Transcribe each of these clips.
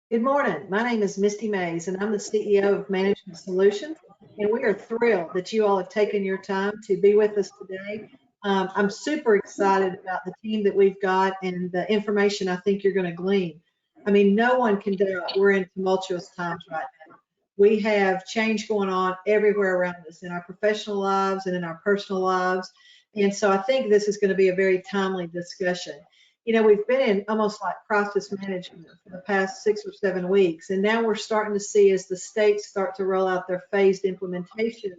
Good morning. My name is Misty Mays, and I'm the CEO of Management Solutions. And we are thrilled that you all have taken your time to be with us today. I'm super excited about the team that we've got and the information I think you're going to glean. I mean, no one can doubt we're in tumultuous times right now. We have change going on everywhere around us in our professional lives and in our personal lives. And so I think this is going to be a very timely discussion. We've been in almost like crisis management for the past 6 or 7 weeks, and now we're starting to see as the states start to roll out their phased implementation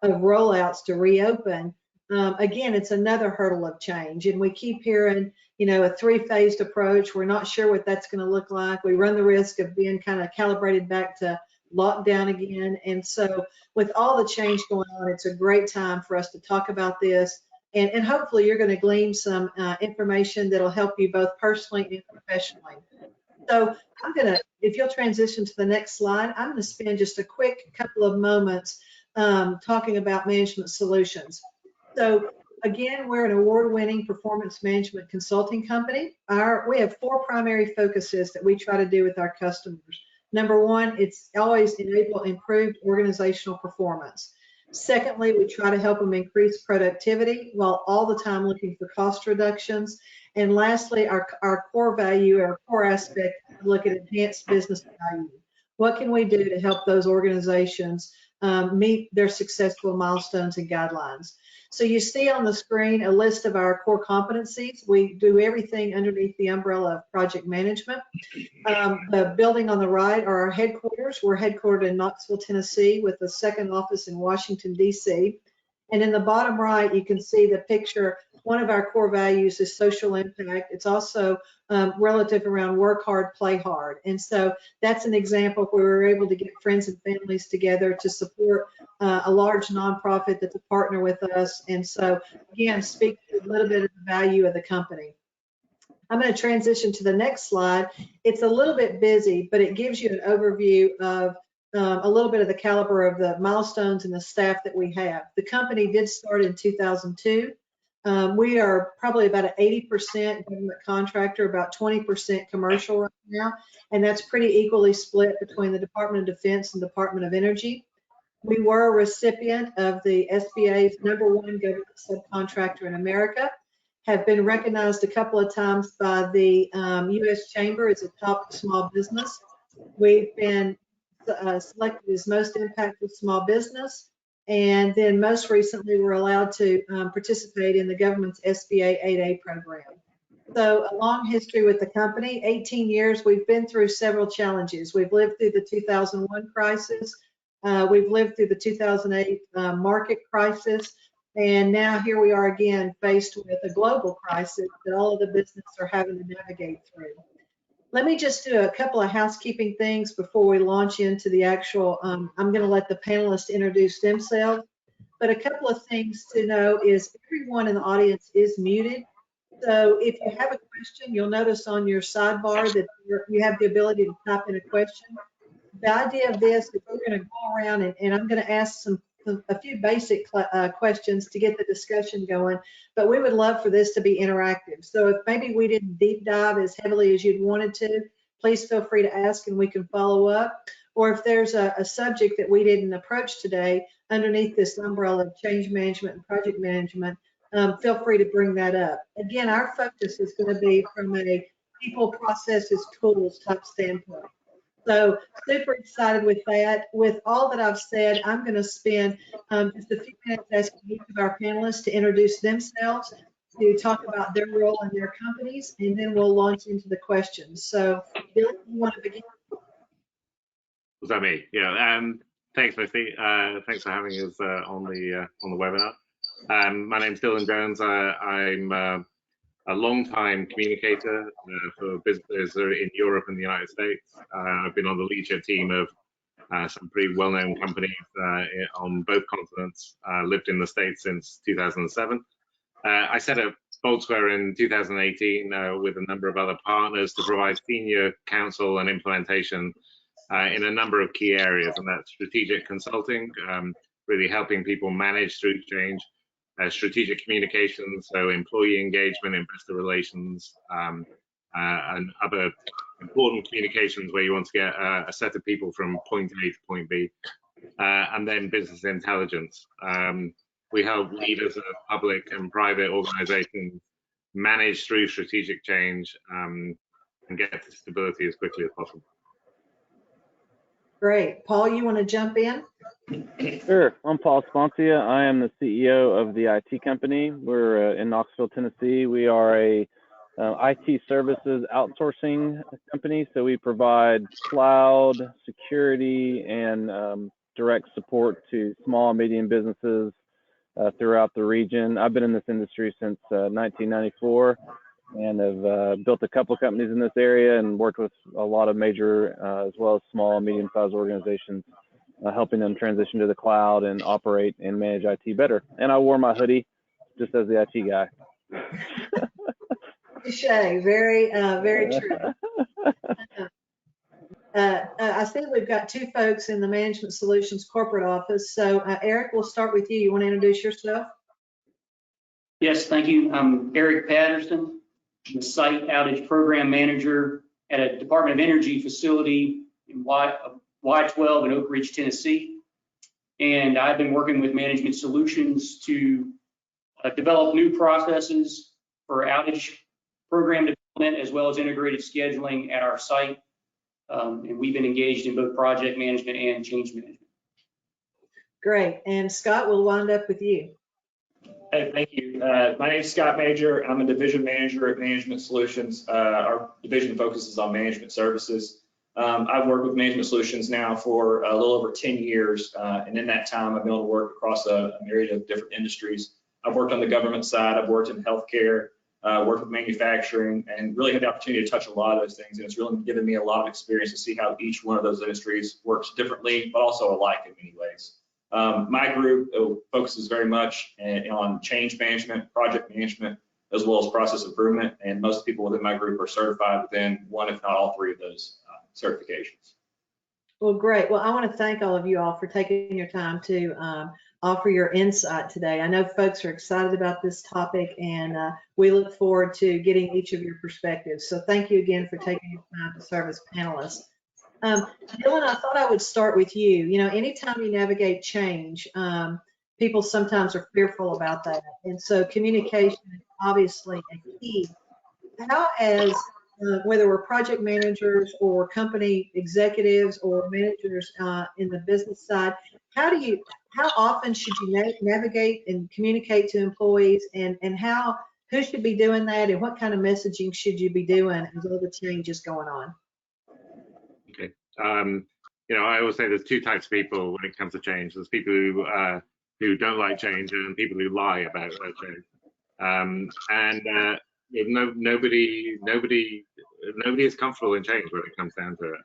of rollouts to reopen. Again, it's another hurdle of change, and we keep hearing, a three-phased approach. We're not sure what that's going to look like. We run the risk of being kind of calibrated back to lockdown again, and so with all the change going on, it's a great time for us to talk about this. And hopefully you're going to glean some information that'll help you both personally and professionally. So if you'll transition to the next slide, I'm going to spend just a quick couple of moments talking about management solutions. So again, we're an award-winning performance management consulting company. We have four primary focuses that we try to do with our customers. Number one, it's always enable improved organizational performance. Secondly, we try to help them increase productivity while all the time looking for cost reductions. And lastly, our core value, our core aspect, look at enhanced business value. What can we do to help those organizations meet their successful milestones and guidelines? So you see on the screen a list of our core competencies. We do everything underneath the umbrella of project management. The building on the right are our headquarters. We're headquartered in Knoxville, Tennessee, with a second office in Washington, D.C. And in the bottom right, you can see the picture. One of our core values is social impact. It's also relative around work hard, play hard. And so that's an example where we were able to get friends and families together to support a large nonprofit that's a partner with us. And so, again, speak a little bit of the value of the company. I'm going to transition to the next slide. It's a little bit busy, but it gives you an overview of a little bit of the caliber of the milestones and the staff that we have. The company did start in 2002. We are probably about an 80% government contractor, about 20% commercial right now, and that's pretty equally split between the Department of Defense and Department of Energy. We were a recipient of the SBA's #1 government subcontractor in America, have been recognized a couple of times by the U.S. Chamber as a top small business. We've been selected as most impactful small business. And then most recently, we're allowed to participate in the government's SBA 8A program. So a long history with the company, 18 years. We've been through several challenges. We've lived through the 2001 crisis. We've lived through the 2008 market crisis. And now here we are again faced with a global crisis that all of the business are having to navigate through. Let me just do a couple of housekeeping things before we launch into the actual, I'm going to let the panelists introduce themselves. But a couple of things to know is everyone in the audience is muted. So if you have a question, you'll notice on your sidebar that you have the ability to type in a question. The idea of this is we're going to go around and I'm going to ask a few basic questions to get the discussion going, but we would love for this to be interactive. So if maybe we didn't deep dive as heavily as you'd wanted to, please feel free to ask and we can follow up. Or if there's a subject that we didn't approach today underneath this umbrella of change management and project management, feel free to bring that up. Again, our focus is going to be from a people, processes, tools type standpoint. So super excited with that. With all that I've said, I'm going to spend just a few minutes asking each of our panelists to introduce themselves, to talk about their role in their companies, and then we'll launch into the questions. So, Bill, you want to begin? Was that me? Yeah. Thanks, Misty. Thanks for having us on the webinar. My name's Dylan Jones. I'm a long-time communicator for businesses in Europe and the United States. I've been on the leadership team of some pretty well-known companies on both continents. Lived in the States since 2007. I set up Bold Square in 2018 with a number of other partners to provide senior counsel and implementation in a number of key areas, and that's strategic consulting, really helping people manage through change, strategic communications, so employee engagement, investor relations, and other important communications where you want to get a set of people from point A to point B, and then business intelligence. We help leaders of public and private organizations manage through strategic change and get to stability as quickly as possible. Great. Paul, you want to jump in? Sure. I'm Paul Sponcia. I am the CEO of the IT company. We're in Knoxville, Tennessee. We are a IT services outsourcing company. So we provide cloud, security, and direct support to small and medium businesses throughout the region. I've been in this industry since 1994 and have built a couple of companies in this area and worked with a lot of major as well as small and medium-sized organizations, helping them transition to the cloud and operate and manage IT better. And I wore my hoodie just as the IT guy. Touché. Very true. I see we've got two folks in the Management Solutions corporate office. So Eric, we'll start with you. You want to introduce yourself? Yes, thank you. I'm Eric Patterson, the Site Outage Program Manager at a Department of Energy facility in Y12 in Oak Ridge, Tennessee. And I've been working with Management Solutions to develop new processes for outage program development as well as integrated scheduling at our site. And we've been engaged in both project management and change management. Great. And Scott, we'll wind up with you. Hey, thank you. My name is Scott Major. I'm a division manager at Management Solutions. Our division focuses on management services. I've worked with Management Solutions now for a little over 10 years. And in that time, I've been able to work across a myriad of different industries. I've worked on the government side. I've worked in healthcare, worked with manufacturing, and really had the opportunity to touch a lot of those things. And it's really given me a lot of experience to see how each one of those industries works differently, but also alike in many ways. My group focuses very much on change management, project management, as well as process improvement. And most people within my group are certified within one, if not all three of those certifications. Well, great. Well, I want to thank all of you all for taking your time to offer your insight today. I know folks are excited about this topic, and we look forward to getting each of your perspectives. So thank you again for taking your time to serve as panelists. Dylan, I thought I would start with you. You know, anytime you navigate change, people sometimes are fearful about that. And so communication is obviously a key. How, as whether we're project managers or company executives or managers in the business side, how often should you navigate and communicate to employees, and who should be doing that, and what kind of messaging should you be doing as all the change is going on? Okay. You know, I always say there's two types of people when it comes to change. There's people who don't like change, and people who lie about change. Nobody is comfortable in change when it comes down to it.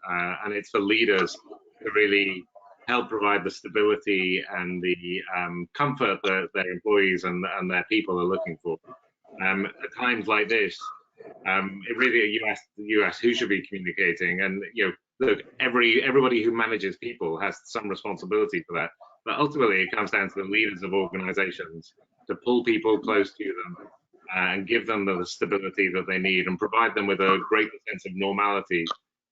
And it's for leaders to really help provide the stability and the comfort that their employees and their people are looking for. At times like this, it really, you ask who should be communicating, and you know, look, everybody who manages people has some responsibility for that. But ultimately, it comes down to the leaders of organizations to pull people close to them and give them the stability that they need, and provide them with a greater sense of normality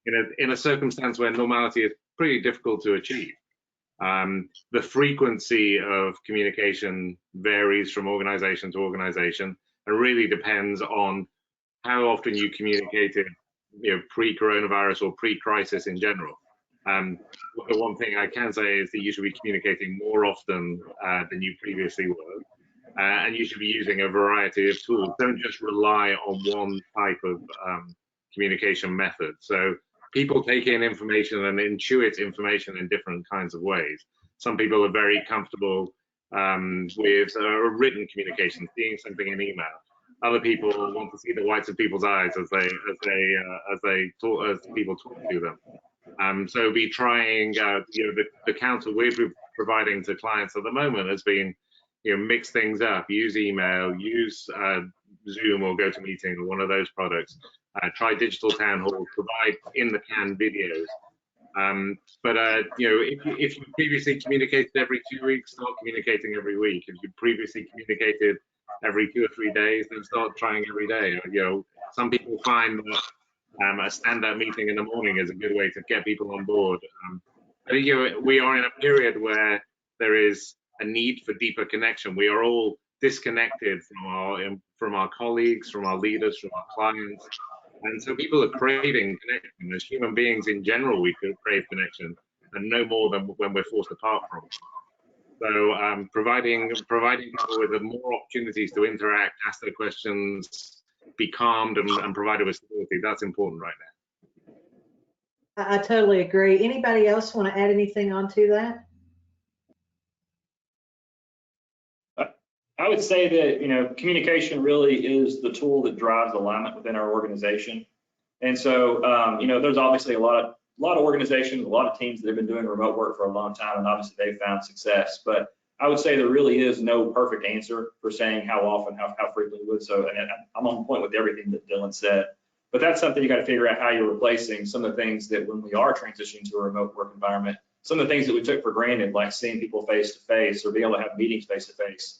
in a circumstance where normality is pretty difficult to achieve. The frequency of communication varies from organization to organization, and really depends on how often you communicated, you know, pre-coronavirus or pre-crisis in general. The one thing I can say is that you should be communicating more often than you previously were, and you should be using a variety of tools. Don't just rely on one type of communication method. So people take in information and intuit information in different kinds of ways. Some people are very comfortable with written communication, seeing something in email. Other people want to see the whites of people's eyes as people talk to them. So be trying, you know, the counter we're providing to clients at the moment has been, you know, mix things up, use email, use Zoom or GoToMeeting or one of those products. Try digital town halls, provide in the can videos. You know, if you previously communicated every 2 weeks, start communicating every week. If you previously communicated every 2 or 3 days, then start trying every day. Some people find that a stand-up meeting in the morning is a good way to get people on board. I think we are in a period where there is a need for deeper connection. We are all disconnected from our colleagues, from our leaders, from our clients, and so people are craving connection. As human beings in general, we crave connection, and no more than when we're forced apart from it. So providing people with more opportunities to interact, ask their questions, be calmed, and provided with stability, that's important right now. I totally agree. Anybody else want to add anything onto that? I would say that, communication really is the tool that drives alignment within our organization. And so, there's obviously a lot of organizations, a lot of teams that have been doing remote work for a long time, and obviously they've found success. But I would say there really is no perfect answer for saying how often, how frequently would. So, and I'm on point with everything that Dylan said. But that's something you got to figure out how you're replacing some of the things that when we are transitioning to a remote work environment, some of the things that we took for granted, like seeing people face to face or being able to have meetings face to face.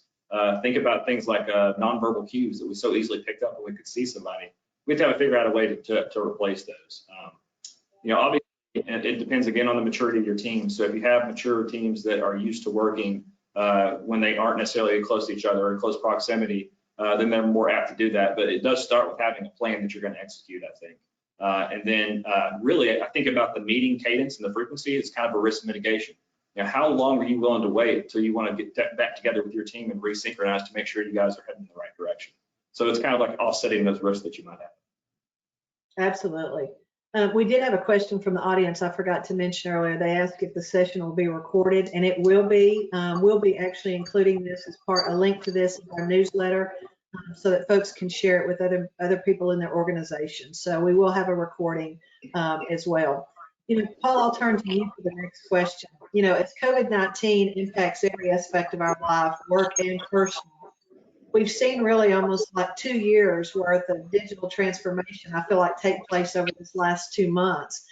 Think about things like nonverbal cues that we so easily picked up when we could see somebody. We have to figure out a way to replace those. Obviously, it depends again on the maturity of your team. So if you have mature teams that are used to working when they aren't necessarily close to each other or in close proximity, then they're more apt to do that. But it does start with having a plan that you're going to execute, I think. And then really, I think about the meeting cadence and the frequency. It's kind of a risk mitigation. How long are you willing to wait until you want to get back together with your team and resynchronize to make sure you guys are heading in the right direction? So it's kind of like offsetting those risks that you might have. Absolutely. We did have a question from the audience I forgot to mention earlier. They asked if the session will be recorded, and it will be. We'll be actually including this as a link to this in our newsletter so that folks can share it with other people in their organization. So we will have a recording as well. Paul, I'll turn to you for the next question. As COVID-19 impacts every aspect of our life, work and personal, we've seen really almost like 2 years worth of digital transformation, I feel like, take place over this last 2 months.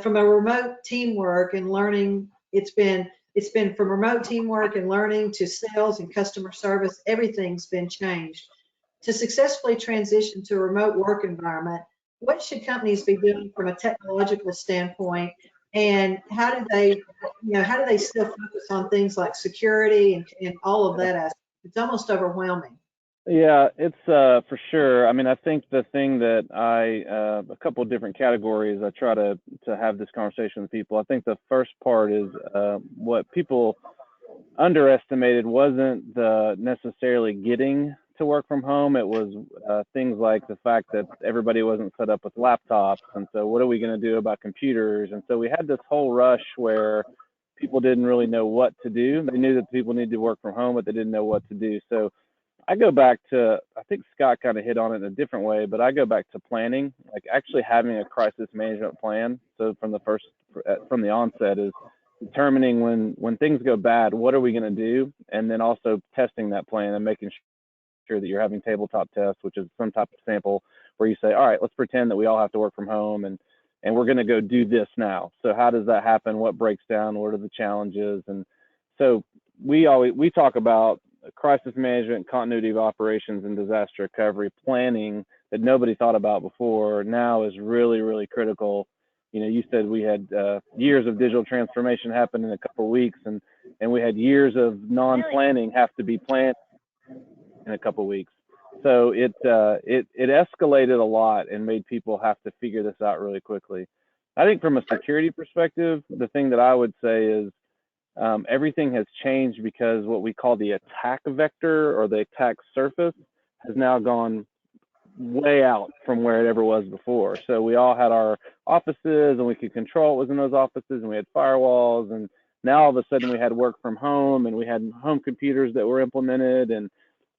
From a remote teamwork and learning, it's been from remote teamwork and learning to sales and customer service, everything's been changed. To successfully transition to a remote work environment, what should companies be doing from a technological standpoint, and how do they still focus on things like security and all of that aspect? It's almost overwhelming. Yeah, it's for sure. I mean, I think the thing that a couple of different categories I try to have this conversation with people. I think the first part is what people underestimated wasn't the necessarily getting to work from home. It was things like the fact that everybody wasn't set up with laptops, and so what are we going to do about computers? And so we had this whole rush where people didn't really know what to do. They knew that people needed to work from home, but they didn't know what to do. So I go back to, I think Scott kind of hit on it in a different way, but I go back to planning, like actually having a crisis management plan. So from the onset is determining when things go bad, what are we going to do? And then also testing that plan and making sure that you're having tabletop tests, which is some type of sample where you say, all right, let's pretend that we all have to work from home and we're going to go do this now. So how does that happen? What breaks down? What are the challenges? And so we talk about crisis management, continuity of operations, and disaster recovery planning that nobody thought about before now is really, really critical. You said we had years of digital transformation happen in a couple of weeks, and we had years of non-planning have to be planned in a couple of weeks. So it escalated a lot and made people have to figure this out really quickly. I think from a security perspective, the thing that I would say is everything has changed because what we call the attack vector or the attack surface has now gone way out from where it ever was before. So we all had our offices and we could control what was in those offices, and we had firewalls, and now all of a sudden we had work from home and we had home computers that were implemented, and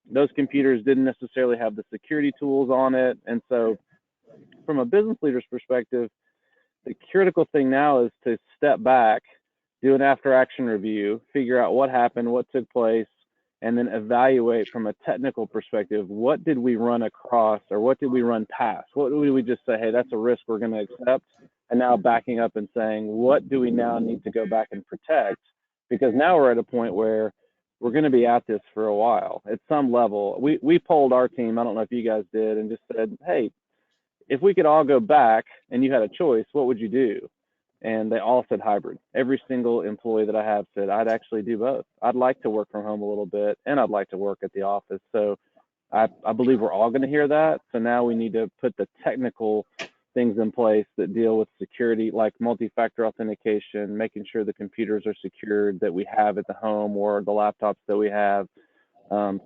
those computers didn't necessarily have the security tools on it. And so from a business leader's perspective, the critical thing now is to step back, do an after action review, figure out what happened, what took place, and then evaluate from a technical perspective, what did we run across or what did we run past? What did we just say, hey, that's a risk we're going to accept? And now backing up and saying, what do we now need to go back and protect? Because now we're at a point where we're going to be at this for a while at some level. We polled our team, I don't know if you guys did, and just said, hey, if we could all go back and you had a choice, what would you do? And they all said hybrid. Every single employee that I have said, I'd actually do both. I'd like to work from home a little bit, and I'd like to work at the office. So I believe we're all going to hear that. So now we need to put the technical things in place that deal with security, like multi-factor authentication, making sure the computers are secured that we have at the home or the laptops that we have,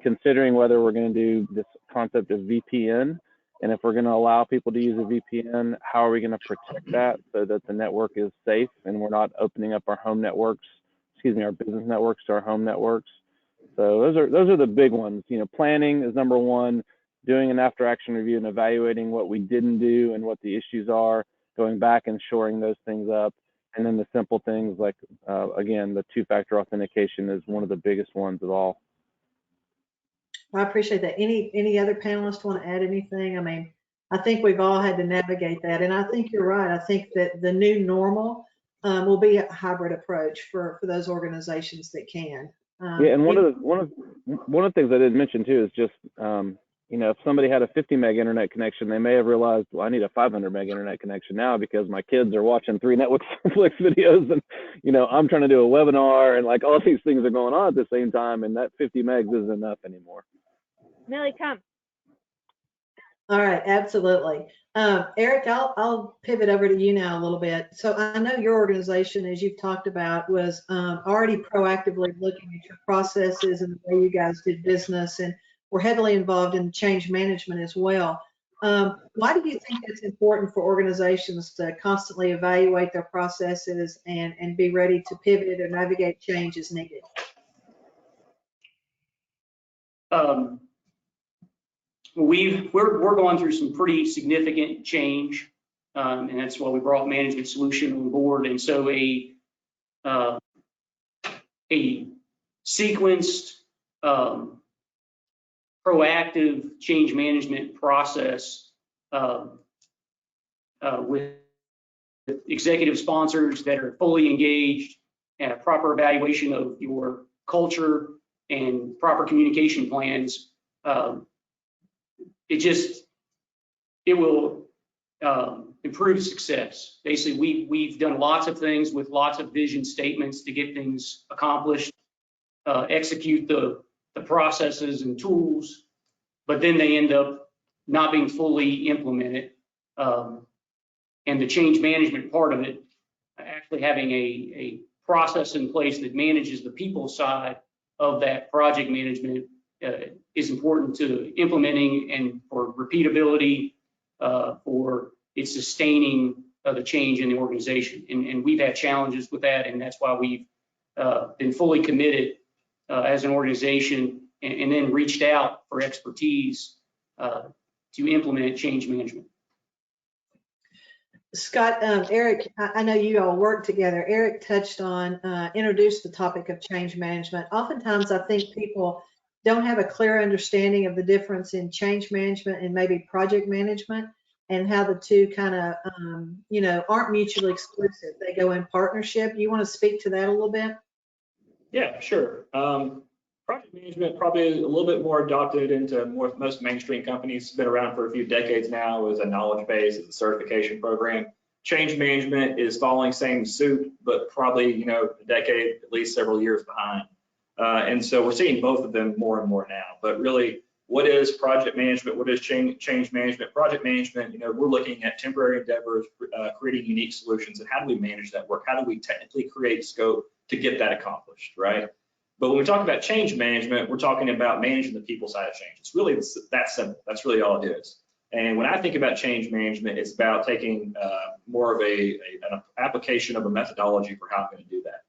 considering whether we're going to do this concept of VPN. And if we're going to allow people to use a VPN, how are we going to protect that so that the network is safe and we're not opening up our home networks, our business networks to our home networks? So those are the big ones. You know, planning is number one, doing an after action review and evaluating what we didn't do and what the issues are, going back and shoring those things up. And then the simple things like, again, the two-factor authentication is one of the biggest ones of all. I appreciate that. Any other panelists want to add anything? I mean, I think we've all had to navigate that, and I think you're right. I think that the new normal will be a hybrid approach for those organizations that can. Yeah, and one of the things I didn't mention too is just you know, if somebody had a 50 meg internet connection, they may have realized, well, I need a 500 meg internet connection now because my kids are watching 3 Netflix videos, and you know, I'm trying to do a webinar, and like all these things are going on at the same time, and that 50 megs isn't enough anymore. Millie, come. All right, absolutely. Eric, I'll pivot over to you now a little bit. So I know your organization, as you've talked about, was already proactively looking at your processes and the way you guys did business, and were heavily involved in change management as well. Why do you think it's important for organizations to constantly evaluate their processes and be ready to pivot or navigate change as needed? We're going through some pretty significant change, and that's why we brought Management Solution on board. And so a sequenced, proactive change management process with executive sponsors that are fully engaged, and a proper evaluation of your culture and proper communication plans. It will improve success. Basically, we've done lots of things with lots of vision statements to get things accomplished, execute the processes and tools, but then they end up not being fully implemented. And the change management part of it, actually having a process in place that manages the people side of that project management is important to implementing and for repeatability, for its sustaining the change in the organization. And we've had challenges with that, and that's why we've been fully committed as an organization, and then reached out for expertise to implement change management. Scott, Eric, I know you all work together. Eric touched on, introduced the topic of change management. Oftentimes, I think people don't have a clear understanding of the difference in change management and maybe project management, and how the two kind of, you know, aren't mutually exclusive. They go in partnership. You want to speak to that a little bit? Yeah, sure. Project management probably a little bit more adopted into most mainstream companies. It's been around for a few decades now as a knowledge base, as a certification program. Change management is following same suit, but probably, you know, a decade, at least several years behind. And so we're seeing both of them more and more now. But really, what is project management? What is change management? Project management, you know, we're looking at temporary endeavors, creating unique solutions, and how do we manage that work? How do we technically create scope to get that accomplished, right? But when we talk about change management, we're talking about managing the people side of change. It's really that simple. That's really all it is. And when I think about change management, it's about taking more of an application of a methodology for how I'm going to do that.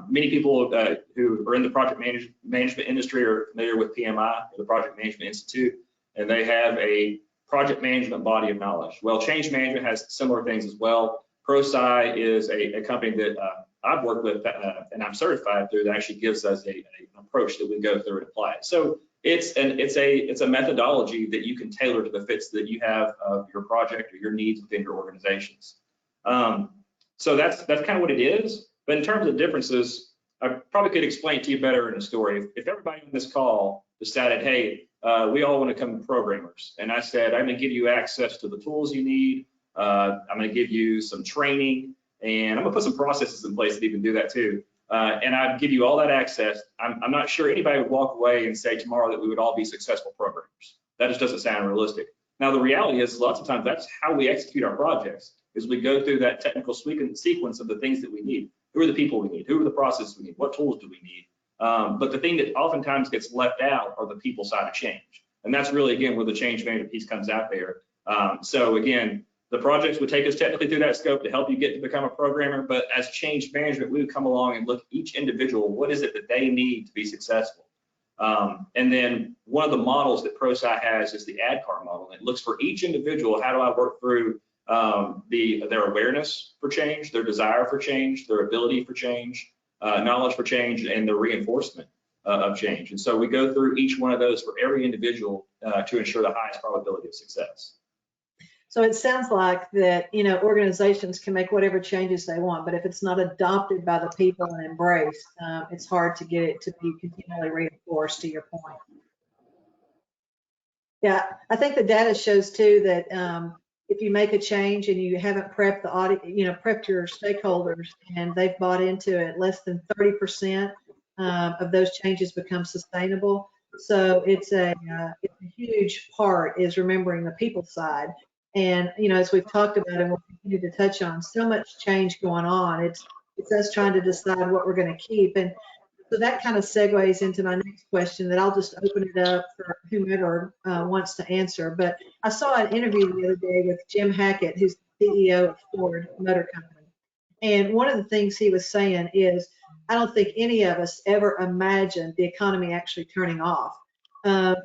Many people who are in the project management industry are familiar with PMI, or the Project Management Institute, and they have a project management body of knowledge. Well, change management has similar things as well. ProSci is a company that I've worked with and I'm certified through, that actually gives us an approach that we go through and apply. So it's a methodology that you can tailor to the fits that you have of your project or your needs within your organizations. So that's kind of what it is. But in terms of differences, probably could explain to you better in a story. If everybody on this call decided, hey, we all want to become programmers, and I said, I'm going to give you access to the tools you need. I'm going to give you some training, and I'm going to put some processes in place that even do that too. And I'd give you all that access. I'm not sure anybody would walk away and say tomorrow that we would all be successful programmers. That just doesn't sound realistic. Now, the reality is lots of times that's how we execute our projects, is we go through that technical sequence of the things that we need. Who are the people we need? Who are the processes we need? What tools do we need? But the thing that oftentimes gets left out are the people side of change. And that's really, again, where the change management piece comes out there. So again, the projects would take us technically through that scope to help you get to become a programmer, but as change management, we would come along and look at each individual, what is it that they need to be successful? And then one of the models that ProSci has is the ADKAR model. It looks for each individual, how do I work through their awareness for change, their desire for change, their ability for change, knowledge for change, and the reinforcement of change. And so we go through each one of those for every individual to ensure the highest probability of success. So it sounds like that, organizations can make whatever changes they want, but if it's not adopted by the people and embraced, it's hard to get it to be continually reinforced, to your point. Yeah, I think the data shows too that if you make a change and you haven't prepped the audit, prepped your stakeholders and they've bought into it, less than 30% of those changes become sustainable. So it's a huge part is remembering the people side. And, as we've talked about and we'll continue to touch on, so much change going on. It's us trying to decide what we're going to keep. And so that kind of segues into my next question that I'll just open it up for whomever wants to answer. But I saw an interview the other day with Jim Hackett, who's the CEO of Ford Motor Company. And one of the things he was saying is, I don't think any of us ever imagined the economy actually turning off.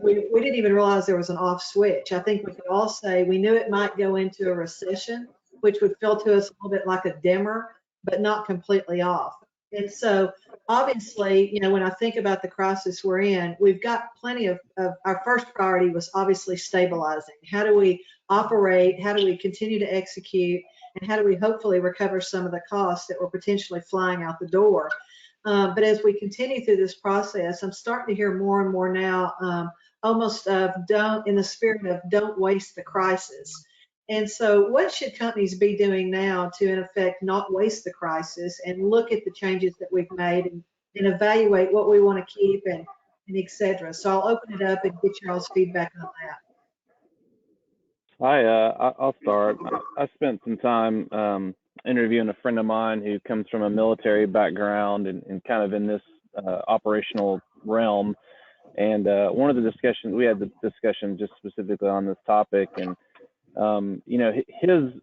We didn't even realize there was an off switch. I think we could all say we knew it might go into a recession, which would feel to us a little bit like a dimmer, but not completely off. And so obviously, when I think about the crisis we're in, we've got plenty of our first priority was obviously stabilizing. How do we operate? How do we continue to execute? And how do we hopefully recover some of the costs that were potentially flying out the door? But as we continue through this process, I'm starting to hear more and more now, almost in the spirit of don't waste the crisis. And so what should companies be doing now to, in effect, not waste the crisis and look at the changes that we've made and evaluate what we want to keep and et cetera? So I'll open it up and get y'all's feedback on that. I'll start. I spent some time interviewing a friend of mine who comes from a military background and kind of in this operational realm. And one of the discussions, we had the discussion just specifically on this topic, and his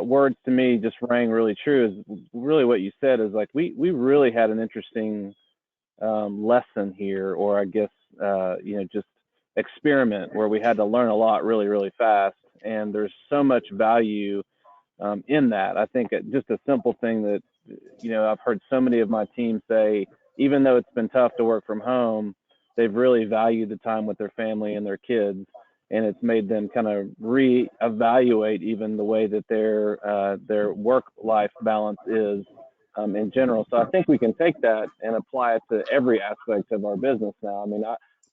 words to me just rang really true. Is really what you said is like we really had an interesting lesson here, or I guess just experiment where we had to learn a lot really, really fast. And there's so much value in that. I think just a simple thing that, I've heard so many of my team say, even though it's been tough to work from home, they've really valued the time with their family and their kids. And it's made them kind of reevaluate even the way that their work-life balance is in general. So I think we can take that and apply it to every aspect of our business now. I mean,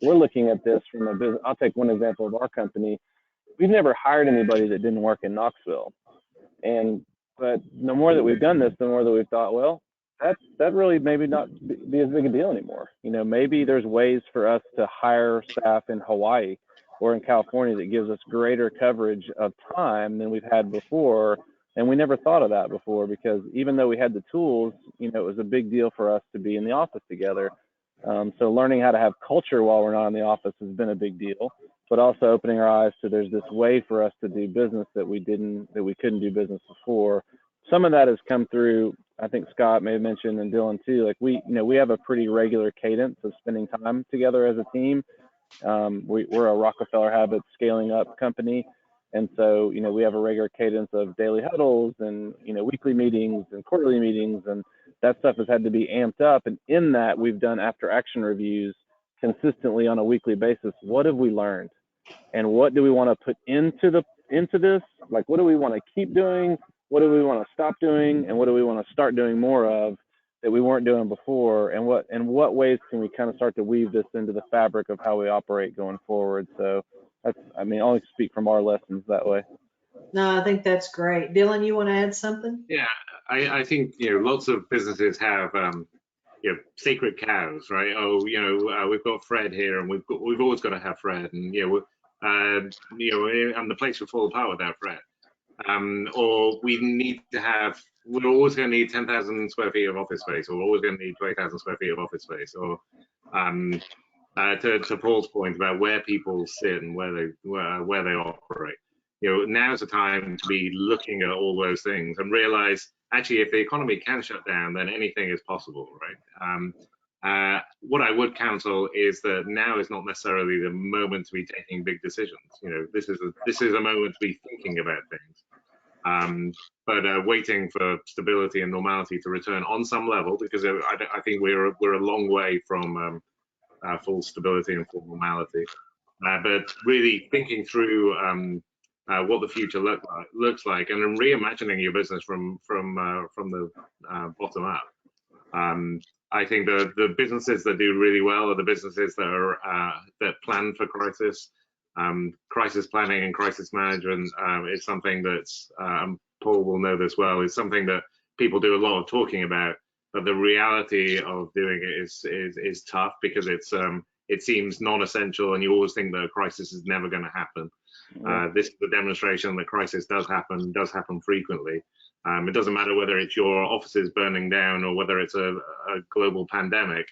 we're looking at this from a business. I'll take one example of our company. We've never hired anybody that didn't work in Knoxville. But the more that we've done this, the more that we've thought, well, that really maybe not be as big a deal anymore. Maybe there's ways for us to hire staff in Hawaii or in California that gives us greater coverage of time than we've had before. And we never thought of that before, because even though we had the tools, it was a big deal for us to be in the office together. So learning how to have culture while we're not in the office has been a big deal, but also opening our eyes to there's this way for us to do business that we couldn't do business before. Some of that has come through, I think Scott may have mentioned, and Dylan too, like we have a pretty regular cadence of spending time together as a team. We're a Rockefeller Habits scaling up company. And so, we have a regular cadence of daily huddles and, weekly meetings and quarterly meetings, and that stuff has had to be amped up. And in that, we've done after action reviews consistently on a weekly basis. What have we learned? And what do we want to put into this? Like, what do we want to keep doing? What do we want to stop doing? And what do we want to start doing more of? that we weren't doing before, and what ways can we kind of start to weave this into the fabric of how we operate going forward. So that's, I mean, I only speak from our lessons that way. No, I think that's great. Dylan, you want to add something? Yeah, I think, lots of businesses have, sacred cows, right? Oh, we've got Fred here, and we've always got to have Fred, and and the place will fall apart without Fred. Or we're always going to need 10,000 square feet of office space, or we're always going to need 20,000 square feet of office space, or to Paul's point about where people sit and where they operate. Now's the time to be looking at all those things and realize, actually, if the economy can shut down, then anything is possible, right? What I would counsel is that now is not necessarily the moment to be taking big decisions. This is a moment to be thinking about things, but waiting for stability and normality to return on some level, because I think we're a long way from full stability and full normality. But really thinking through what the future looks like, and then reimagining your business from the bottom up. I think the businesses that do really well are the businesses that plan for crisis. Crisis planning and crisis management is something that's, Paul will know this well, is something that people do a lot of talking about, but the reality of doing it is tough, because it seems non-essential, and you always think that a crisis is never going to happen. This is a demonstration that crisis does happen frequently. It doesn't matter whether it's your offices burning down or whether it's a global pandemic.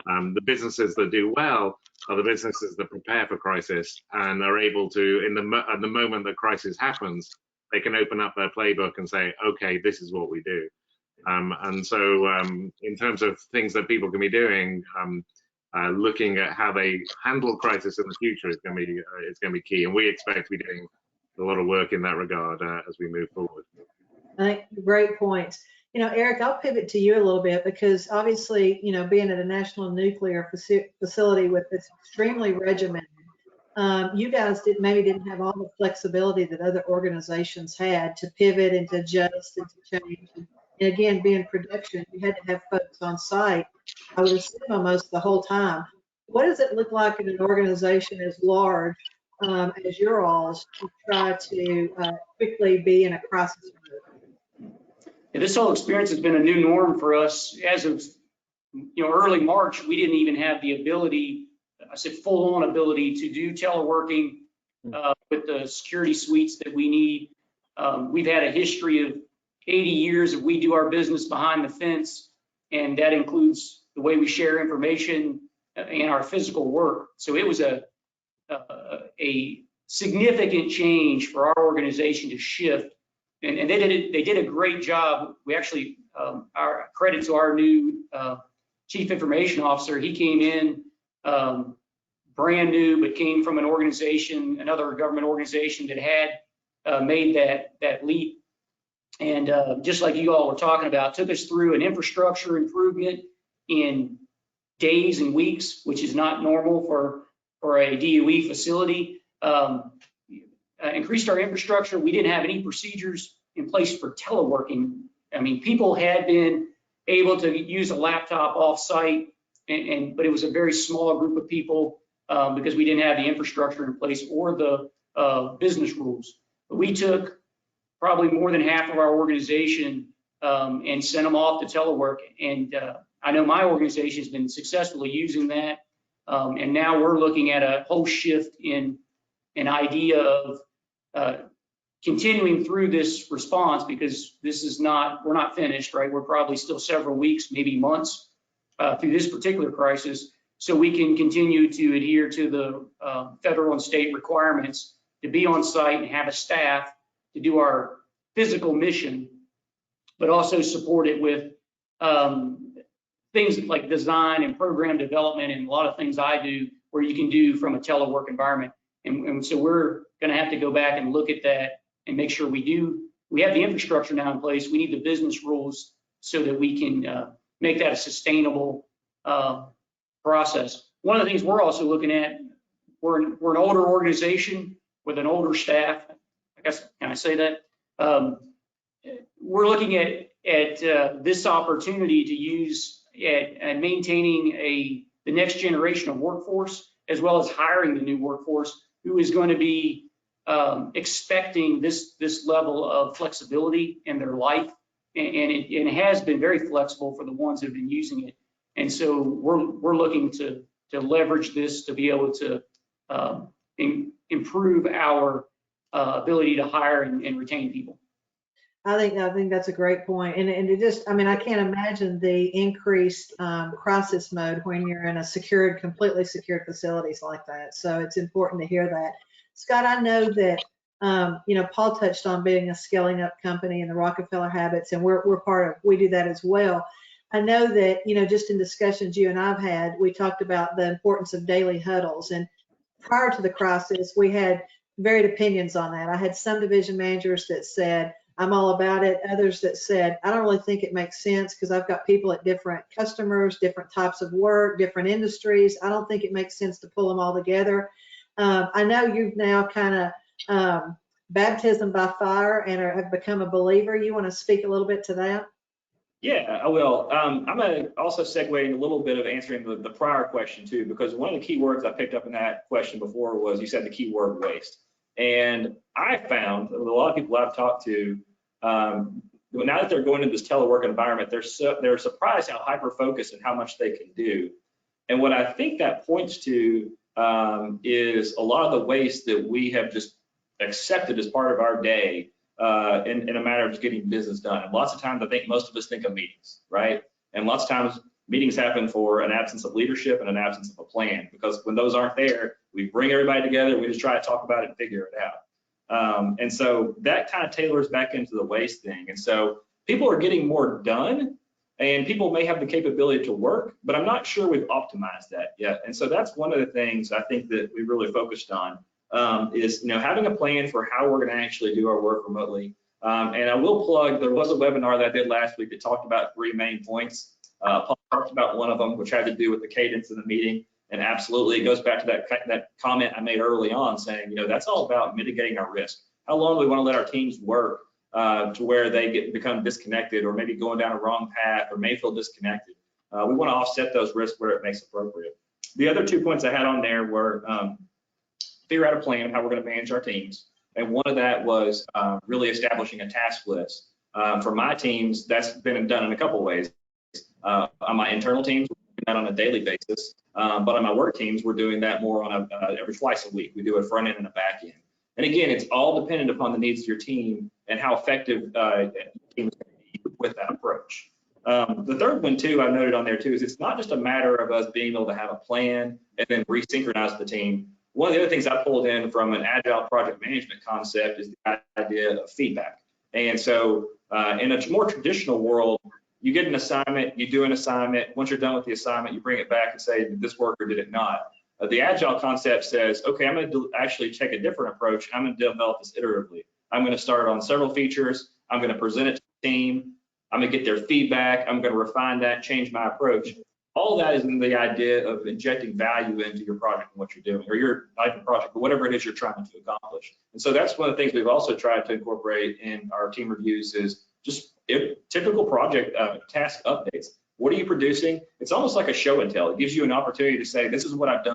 The businesses that do well are the businesses that prepare for crisis and are able to, at the moment that crisis happens, they can open up their playbook and say, okay, this is what we do. And so in terms of things that people can be doing, looking at how they handle crisis in the future is going to be key, and we expect to be doing a lot of work in that regard as we move forward. I think great points. Eric, I'll pivot to you a little bit, because obviously, being at a national nuclear facility with this extremely regimented, you guys maybe didn't have all the flexibility that other organizations had to pivot and to adjust and to change. And again, being production, you had to have folks on site, I would assume, almost the whole time. What does it look like in an organization as large as your all's to try to quickly be in a crisis mode? Yeah, this whole experience has been a new norm for us. As of early March, we didn't even have the ability, I said full-on ability, to do teleworking with the security suites that we need. We've had a history of 80 years of we do our business behind the fence, and that includes the way we share information and our physical work. So it was a significant change for our organization to shift, and they did a great job. We actually, our credit to our new chief information officer. He came in brand new, but came from another government organization that had made that leap. And just like you all were talking about, took us through an infrastructure improvement in days and weeks, which is not normal for a DOE facility. Increased our infrastructure. We didn't have any procedures in place for teleworking. I mean, people had been able to use a laptop off-site, but it was a very small group of people because we didn't have the infrastructure in place or the business rules. But we took probably more than half of our organization and sent them off to telework. And I know my organization has been successfully using that. And now we're looking at a whole shift in an idea of continuing through this response, because we're not finished, right? We're probably still several weeks, maybe months through this particular crisis. So we can continue to adhere to the federal and state requirements to be on site and have a staff to do our physical mission, but also support it with things like design and program development and a lot of things I do where you can do from a telework environment. And so we're going to have to go back and look at that and make sure we have the infrastructure now in place. We need the business rules so that we can make that a sustainable process. One of the things we're also looking at, we're an older organization with an older staff. I guess, can I say that? we're looking at this opportunity to use at maintaining the next generation of workforce, as well as hiring the new workforce who is going to be expecting this level of flexibility in their life, and it has been very flexible for the ones that have been using it. And so we're looking to leverage this to be able to improve our ability to hire and retain people. I think that's a great point. And it just, I mean, I can't imagine the increased crisis mode when you're in a secured, completely secured facilities like that. So it's important to hear that. Scott, I know that, Paul touched on being a scaling up company and the Rockefeller habits, and we do that as well. I know that, just in discussions you and I've had, we talked about the importance of daily huddles. And prior to the crisis, we had varied opinions on that. I had some division managers that said, I'm all about it. Others that said, I don't really think it makes sense because I've got people at different customers, different types of work, different industries. I don't think it makes sense to pull them all together. I know you've now kind of baptism by fire and have become a believer. You want to speak a little bit to that? Yeah, I will. I'm going to also segue in a little bit of answering the prior question too, because one of the key words I picked up in that question before was you said the key word waste. And I found a lot of people I've talked to, now that they're going into this telework environment, they're surprised how hyper-focused and how much they can do. And what I think that points to is a lot of the waste that we have just accepted as part of our day in a matter of just getting business done. And lots of times, I think most of us think of meetings, right? And lots of times, meetings happen for an absence of leadership and an absence of a plan, because when those aren't there, we bring everybody together, we just try to talk about it and figure it out. And so that kind of tailors back into the waste thing. And so people are getting more done, and people may have the capability to work, but I'm not sure we've optimized that yet. And so that's one of the things I think that we really focused on. Is having a plan for how we're going to actually do our work remotely. And I will plug, there was a webinar that I did last week that talked about 3 main points. Paul talked about one of them, which had to do with the cadence of the meeting. And absolutely, it goes back to that comment I made early on saying, that's all about mitigating our risk. How long do we want to let our teams work to where they become disconnected, or maybe going down a wrong path, or may feel disconnected? We want to offset those risks where it makes appropriate. The other 2 points I had on there were figure out a plan how we're going to manage our teams. And one of that was really establishing a task list. For my teams, that's been done in a couple of ways. On my internal teams, we're doing that on a daily basis. But on my work teams, we're doing that more on every twice a week. We do a front end and a back end. And again, it's all dependent upon the needs of your team and how effective your team is going to be with that approach. The third one too, I noted on there too, is it's not just a matter of us being able to have a plan and then resynchronize the team. One of the other things I pulled in from an agile project management concept is the idea of feedback. And so in a more traditional world, you get an assignment, you do an assignment. Once you're done with the assignment, you bring it back and say, did this work or did it not? The agile concept says, okay, I'm going to actually take a different approach. I'm going to develop this iteratively. I'm going to start on several features. I'm going to present it to the team. I'm going to get their feedback. I'm going to refine that, change my approach. All that is in the idea of injecting value into your project and what you're doing, or your not even project, but whatever it is you're trying to accomplish. And so that's one of the things we've also tried to incorporate in our team reviews is just typical project task updates. What are you producing? It's almost like a show and tell. It gives you an opportunity to say, this is what I've done.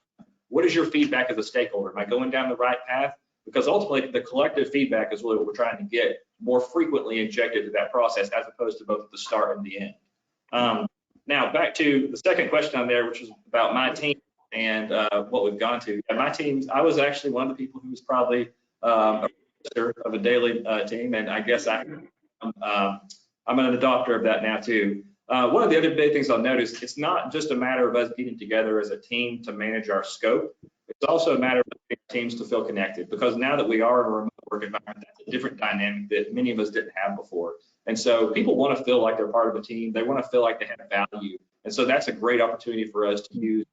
What is your feedback as a stakeholder? Am I going down the right path? Because ultimately, the collective feedback is really what we're trying to get more frequently injected to that process, as opposed to both at the start and the end. Now, back to the second question on there, which was about my team and what we've gone to. And my team, I was actually one of the people who was probably a producer of a daily team, and I guess I'm an adopter of that now too. One of the other big things I'll notice, it's not just a matter of us getting together as a team to manage our scope. It's also a matter of teams to feel connected, because now that we are in a remote work environment, that's a different dynamic that many of us didn't have before. And so people want to feel like they're part of a team. They want to feel like they have value. And so that's a great opportunity for us to use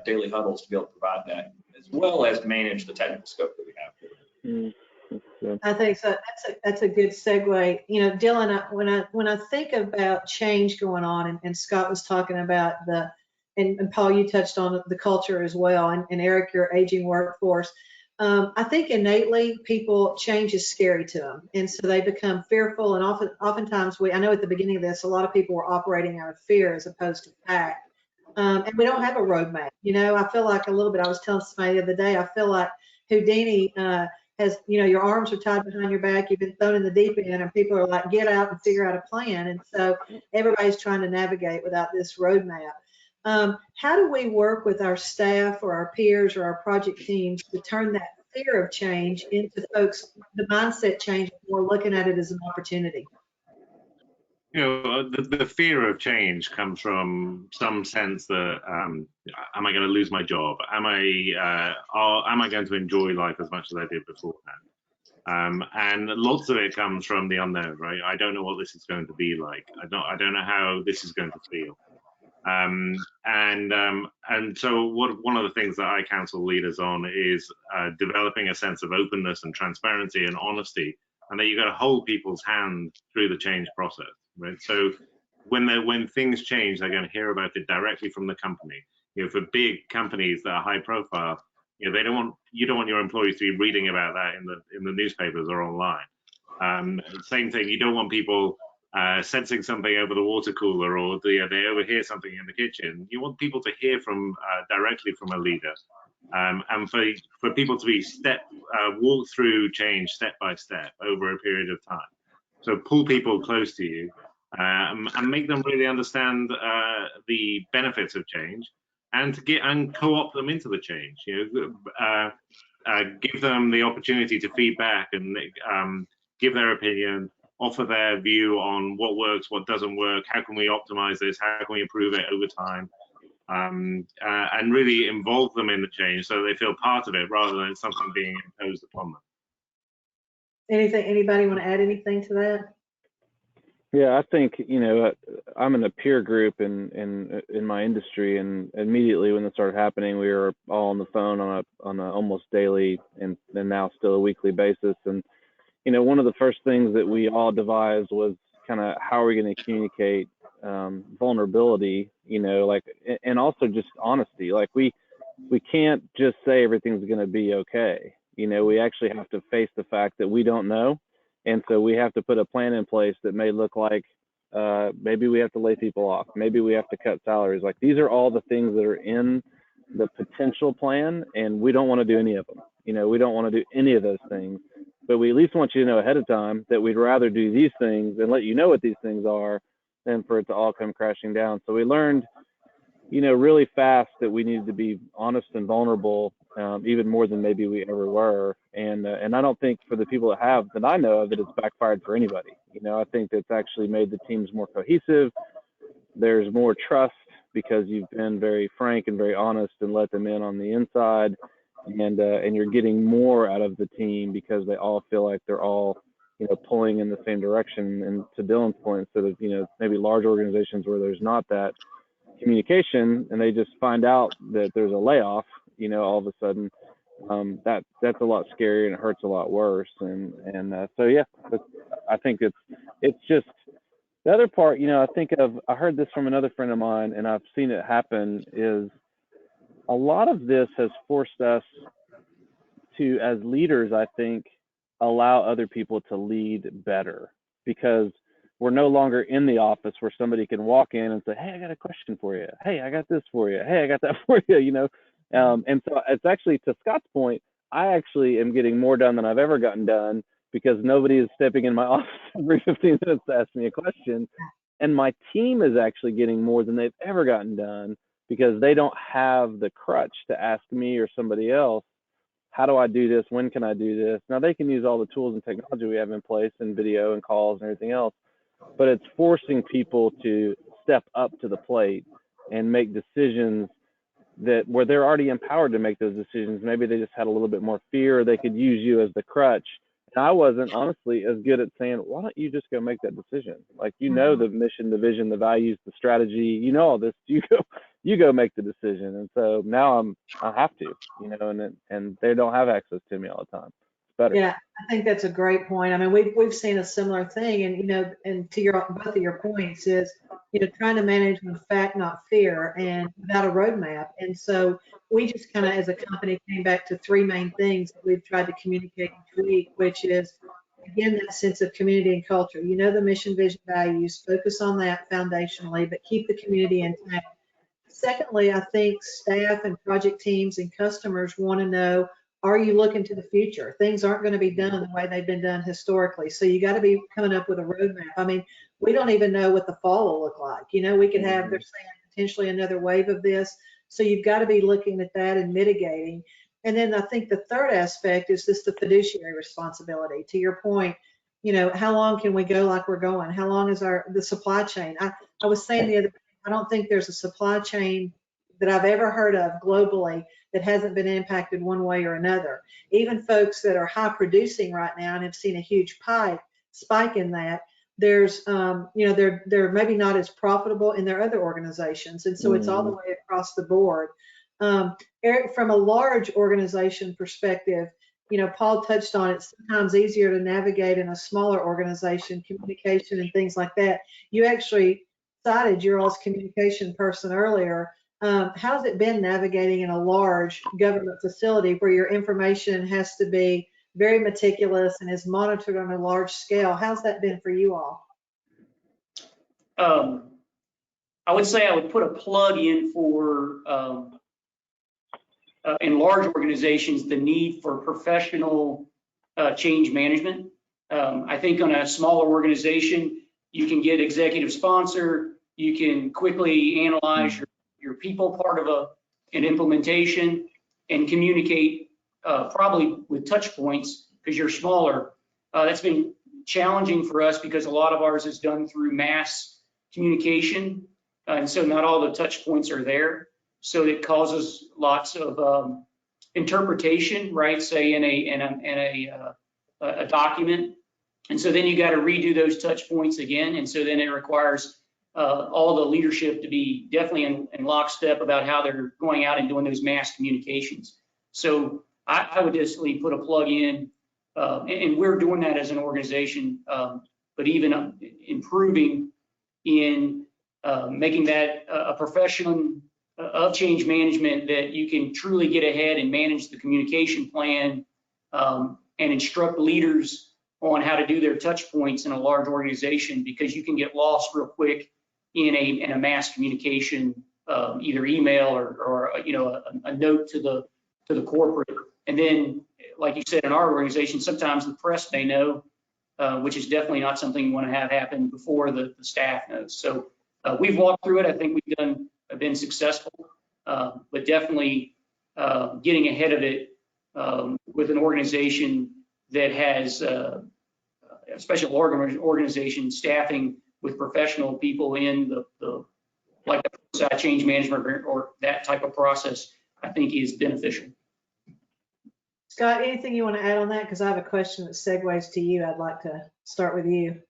daily huddles to be able to provide that, as well as manage the technical scope that we have. I think so. That's a good segue. Dylan, when I think about change going on, and Scott was talking about and Paul, you touched on the culture as well, and Eric, your aging workforce. I think innately change is scary to them. And so they become fearful. And oftentimes I know at the beginning of this, a lot of people were operating out of fear as opposed to fact. And we don't have a roadmap. I feel like a little bit, I was telling somebody the other day, I feel like Houdini has, your arms are tied behind your back, you've been thrown in the deep end, and people are like, get out and figure out a plan. And so everybody's trying to navigate without this roadmap. How do we work with our staff or our peers or our project teams to turn that fear of change into the mindset change, more looking at it as an opportunity? The fear of change comes from some sense that am I going to lose my job? Am I going to enjoy life as much as I did beforehand? And lots of it comes from the unknown, right? I don't know what this is going to be like. I don't know how this is going to feel. And so one of the things that I counsel leaders on is developing a sense of openness and transparency and honesty, and that you got to hold people's hand through the change process, right? So when things change, they're going to hear about it directly from the company. For big companies that are high profile, you don't want your employees to be reading about that in the newspapers or online. Same thing, you don't want people sensing something over the water cooler, or they overhear something in the kitchen. You want people to hear directly from a leader, and for people to be walk through change step by step over a period of time. So pull people close to you, and make them really understand the benefits of change, and co-opt them into the change. Give them the opportunity to feedback and give their opinion, offer their view on what works, what doesn't work, how can we optimize this, how can we improve it over time, and really involve them in the change so they feel part of it rather than something being imposed upon them. Anybody want to add anything to that? Yeah, I think, I'm in a peer group in my industry, and immediately when this started happening, we were all on the phone on a almost daily and now still a weekly basis. And one of the first things that we all devised was kind of how are we going to communicate vulnerability, and also just honesty. Like we can't just say everything's going to be okay. We actually have to face the fact that we don't know. And so we have to put a plan in place that may look like maybe we have to lay people off. Maybe we have to cut salaries. Like these are all the things that are in the potential plan, and we don't want to do any of them. We don't want to do any of those things. But we at least want you to know ahead of time that we'd rather do these things and let you know what these things are than for it to all come crashing down. So we learned, really fast that we needed to be honest and vulnerable, even more than maybe we ever were. And I don't think for the people that I know of, that it's backfired for anybody. I think it's actually made the teams more cohesive. There's more trust because you've been very frank and very honest and let them in on the inside. And you're getting more out of the team because they all feel like they're all, pulling in the same direction. And to Dylan's point, instead of, maybe large organizations where there's not that communication and they just find out that there's a layoff, all of a sudden, that's a lot scarier and it hurts a lot worse. So yeah, I think it's just the other part. I heard this from another friend of mine, and I've seen it happen, is a lot of this has forced us to, as leaders, I think, allow other people to lead better, because we're no longer in the office where somebody can walk in and say, hey, I got a question for you. Hey, I got this for you. Hey, I got that for you, And so it's actually, to Scott's point, I actually am getting more done than I've ever gotten done because nobody is stepping in my office every 15 minutes to ask me a question. And my team is actually getting more than they've ever gotten done because they don't have the crutch to ask me or somebody else, how do I do this? When can I do this? Now they can use all the tools and technology we have in place and video and calls and everything else, but it's forcing people to step up to the plate and make decisions where they're already empowered to make those decisions. Maybe they just had a little bit more fear, or they could use you as the crutch. And I wasn't honestly as good at saying, why don't you just go make that decision? Like, the mission, the vision, the values, the strategy, all this, you go make the decision. And so now I have to, and they don't have access to me all the time. It's better. Yeah, I think that's a great point. I mean, we've seen a similar thing, and and to both of your points is trying to manage with fact, not fear, and without a roadmap. And so we just kind of, as a company, came back to three main things that we've tried to communicate each week, which is, again, that sense of community and culture. The mission, vision, values, focus on that foundationally, but keep the community intact. Secondly, I think staff and project teams and customers want to know, are you looking to the future? Things aren't going to be done the way they've been done historically. So you got to be coming up with a roadmap. I mean, we don't even know what the fall will look like. We could have, they're saying, potentially another wave of this. So you've got to be looking at that and mitigating. And then I think the third aspect is just the fiduciary responsibility. To your point, how long can we go like we're going? How long is the supply chain? I was saying the other day, I don't think there's a supply chain that I've ever heard of globally that hasn't been impacted one way or another. Even folks that are high producing right now and have seen a huge spike in that, there's, they're maybe not as profitable in their other organizations. And so it's all the way across the board. Eric, from a large organization perspective, Paul touched on it, sometimes easier to navigate in a smaller organization, communication and things like that. You actually cited your all's communication person earlier. How's it been navigating in a large government facility where your information has to be very meticulous and is monitored on a large scale? How's that been for you all? I would say I would put a plug in for, in large organizations, the need for professional change management. I think on a smaller organization, you can get executive sponsor, you can quickly analyze your people part of an implementation and communicate probably with touch points because you're smaller. That's been challenging for us because a lot of ours is done through mass communication, and so not all the touch points are there. So it causes lots of interpretation, right? Say in a document, and so then you got to redo those touch points again, and so then it requires all the leadership to be definitely in lockstep about how they're going out and doing those mass communications. So I would just put a plug in, and we're doing that as an organization, but even improving in making that a profession of change management that you can truly get ahead and manage the communication plan and instruct leaders on how to do their touch points in a large organization, because you can get lost real quick in a mass communication, either email or a note to the corporate. And then, like you said, in our organization, sometimes the press may know, which is definitely not something you want to have happen before the staff knows. So we've walked through it. I think we've been successful, but definitely getting ahead of it with an organization that has a special organization staffing with professional people in the change management or that type of process, I think is beneficial. Scott, anything you want to add on that? Because I have a question that segues to you. I'd like to start with you.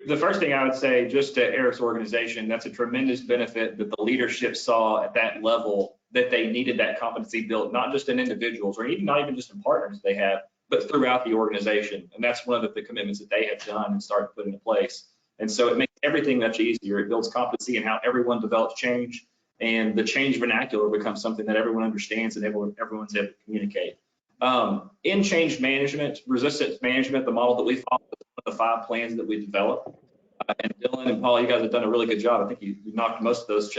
The first thing I would say, just to Eric's organization, that's a tremendous benefit that the leadership saw at that level, that they needed that competency built, not just in individuals or not even just in partners they have, but throughout the organization. And that's one of the commitments that they have done and started putting in place. And so it makes everything much easier. It builds competency in how everyone develops change, and the change vernacular becomes something that everyone understands and everyone's able to communicate. In change management, resistance management, the model that we follow is one of the 5 plans that we developed. And Dylan and Paul, you guys have done a really good job. I think you knocked most of those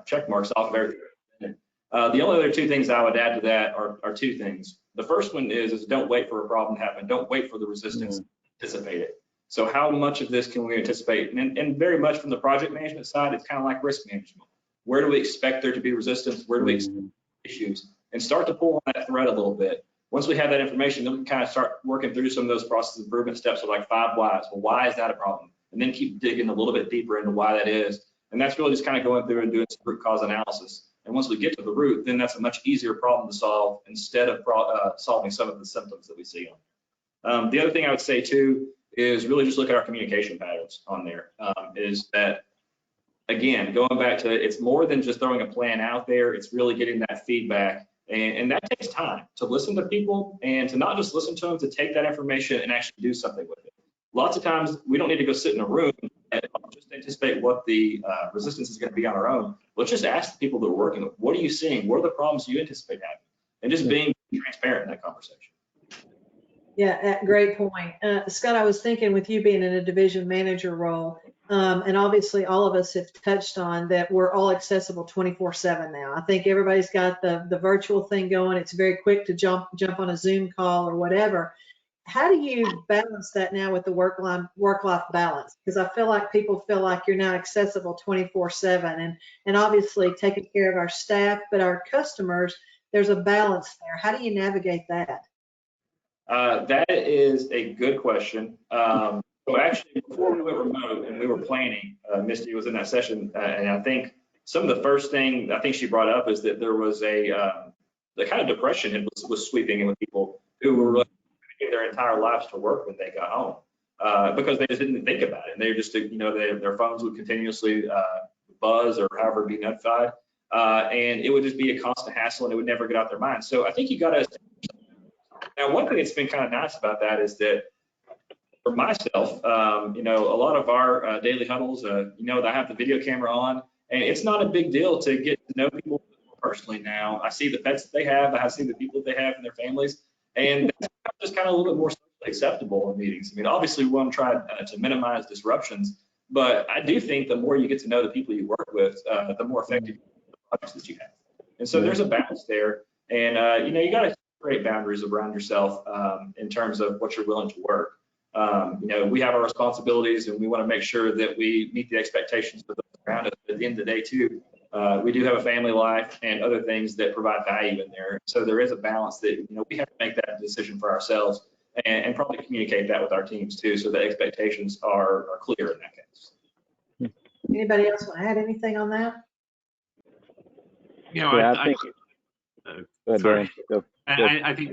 check marks off very good. The only other 2 things I would add to that are 2 things. The first one is don't wait for a problem to happen. Don't wait for the resistance, anticipate it. So how much of this can we anticipate? And very much from the project management side, it's kind of like risk management. Where do we expect there to be resistance? Where do we expect issues? And start to pull on that thread a little bit. Once we have that information, then we can kind of start working through some of those process improvement steps of like 5 whys. Well, why is that a problem? And then keep digging a little bit deeper into why that is. And that's really just kind of going through and doing some root cause analysis. And once we get to the root, then that's a much easier problem to solve instead of solving some of the symptoms that we see on. The other thing I would say too is really just look at our communication patterns on there. Is that, again, going back to it's more than just throwing a plan out there, it's really getting that feedback. And that takes time to listen to people and to not just listen to them, to take that information and actually do something with it. Lots of times we don't need to go sit in a room and just anticipate what the resistance is going to be on our own. Let's just ask the people that we're working with, what are you seeing? What are the problems you anticipate having? And just being transparent in that conversation. Yeah, great point. Scott, I was thinking with you being in a division manager role, and obviously all of us have touched on that we're all accessible 24/7 now. I think everybody's got the virtual thing going. It's very quick to jump on a Zoom call or whatever. How do you balance that now with the work-life balance? Because I feel like people feel like you're now accessible 24/7 and obviously taking care of our staff, but our customers, there's a balance there. How do you navigate that? That is a good question. So actually, before we went remote and we were planning, Misty was in that session, and I think some of the first thing I think she brought up is that there was the kind of depression was sweeping in with people who were really giving their entire lives to work when they got home because they just didn't think about it, and they just their phones would continuously buzz or however be notified, and it would just be a constant hassle, and it would never get out their mind. So I think you got to. Now, one thing that's been kind of nice about that is that for myself, a lot of our daily huddles, I have the video camera on, and it's not a big deal to get to know people personally now. I see the pets that they have, I see the people that they have and their families, and that's just kind of a little bit more socially acceptable in meetings. I mean, obviously, we want to try to minimize disruptions, but I do think the more you get to know the people you work with, the more effective the projects that you have. And so there's a balance there, and you got to create boundaries around yourself in terms of what you're willing to work. We have our responsibilities, and we want to make sure that we meet the expectations of those around us. But at the end of the day, too, we do have a family life and other things that provide value in there. So there is a balance that we have to make that decision for ourselves, and probably communicate that with our teams too, so the expectations are clear in that case. Anybody else want to add anything on that? I think. Sorry. I think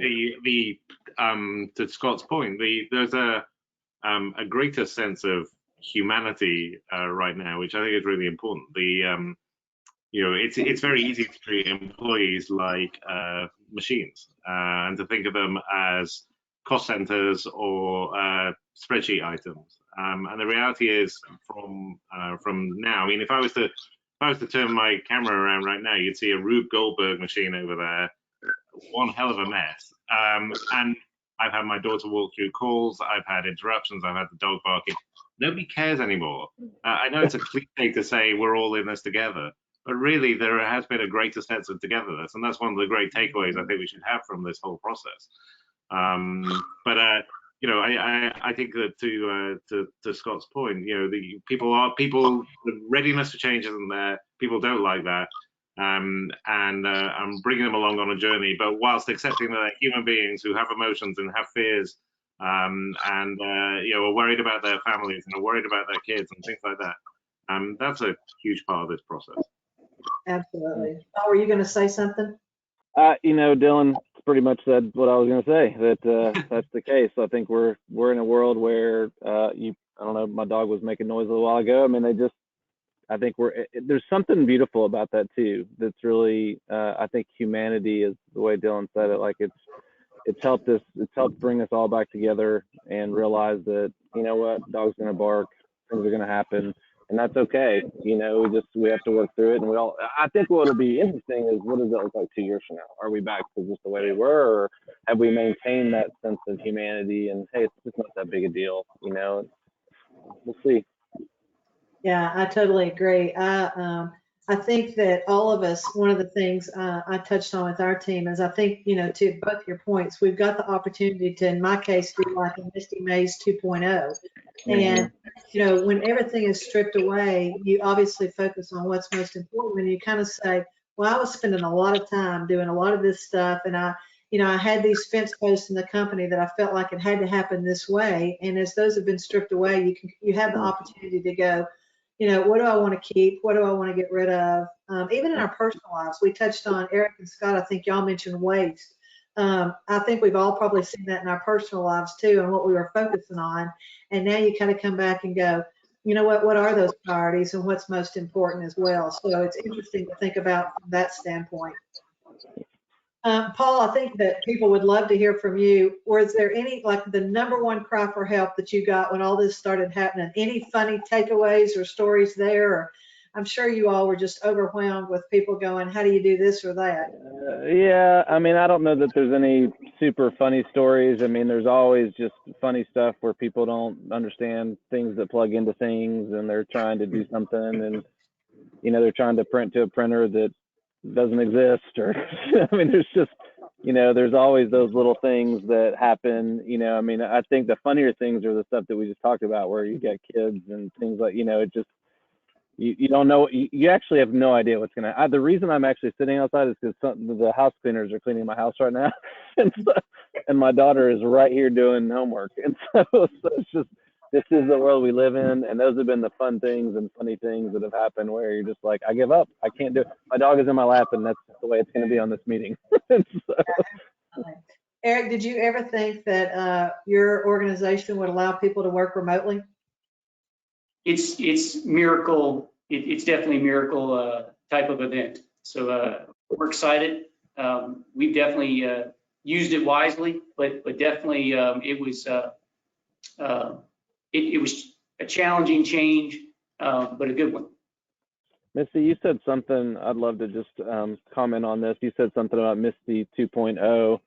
to Scott's point, there's a greater sense of humanity right now, which I think is really important. It's very easy to treat employees like machines and to think of them as cost centers or spreadsheet items. And the reality is, from now, I mean, if I was to turn my camera around right now, you'd see a Rube Goldberg machine over there. One hell of a mess. And I've had my daughter walk through calls. I've had interruptions. I've had the dog barking. Nobody cares anymore. I know it's a cliche to say we're all in this together, but really there has been a greater sense of togetherness, and that's one of the great takeaways I think we should have from this whole process. I think that to Scott's point, the readiness to change isn't there. People don't like that. I'm bringing them along on a journey, but whilst accepting that they're human beings who have emotions and have fears, are worried about their families and are worried about their kids and things like that. That's a huge part of this process. Absolutely. Oh, were you going to say something? Dylan pretty much said what I was going to say, that that's the case. I think we're in a world where I don't know, my dog was making noise a little while ago. I mean, I think there's something beautiful about that too. That's really, I think humanity is the way Dylan said it. Like it's helped bring us all back together and realize that, dog's going to bark, things are going to happen, and that's okay. We have to work through it. And I think what'll be interesting is, what does that look like 2 years from now? Are we back to just the way we were, or have we maintained that sense of humanity and, hey, it's just not that big a deal, We'll see. Yeah, I totally agree. I think that all of us, one of the things I touched on with our team is, I think, to both your points, we've got the opportunity to, in my case, be like a Misty Maze 2.0. And, when everything is stripped away, you obviously focus on what's most important. And you kind of say, well, I was spending a lot of time doing a lot of this stuff. And I had these fence posts in the company that I felt like it had to happen this way. And as those have been stripped away, you have the opportunity to go, what do I want to keep? What do I want to get rid of? Even in our personal lives, we touched on, Eric and Scott, I think y'all mentioned waste. I think we've all probably seen that in our personal lives too, and what we were focusing on. And now you kind of come back and go, what are those priorities and what's most important as well? So it's interesting to think about from that standpoint. Paul, I think that people would love to hear from you. Was there any, like the #1 cry for help that you got when all this started happening? Any funny takeaways or stories there? Or I'm sure you all were just overwhelmed with people going, how do you do this or that? Yeah, I mean, I don't know that there's any super funny stories. I mean, there's always just funny stuff where people don't understand things that plug into things, and they're trying to do something, and they're trying to print to a printer that doesn't exist, or I mean, there's just there's always those little things that happen. I mean, I think the funnier things are the stuff that we just talked about, where you get kids and things like it just. You don't know, you actually have no idea what's going to, the reason I'm actually sitting outside is because the house cleaners are cleaning my house right now. and my daughter is right here doing homework. And so it's just, this is the world we live in. And those have been the fun things and funny things that have happened where you're just like, I give up. I can't do it. My dog is in my lap, and that's the way it's going to be on this meeting. So. Eric, did you ever think that your organization would allow people to work remotely? It's miracle. It's definitely a miracle type of event. So we're excited. We've definitely used it wisely, but definitely it was a challenging change, but a good one. Misty, you said something, I'd love to just comment on this. You said something about Misty 2.0,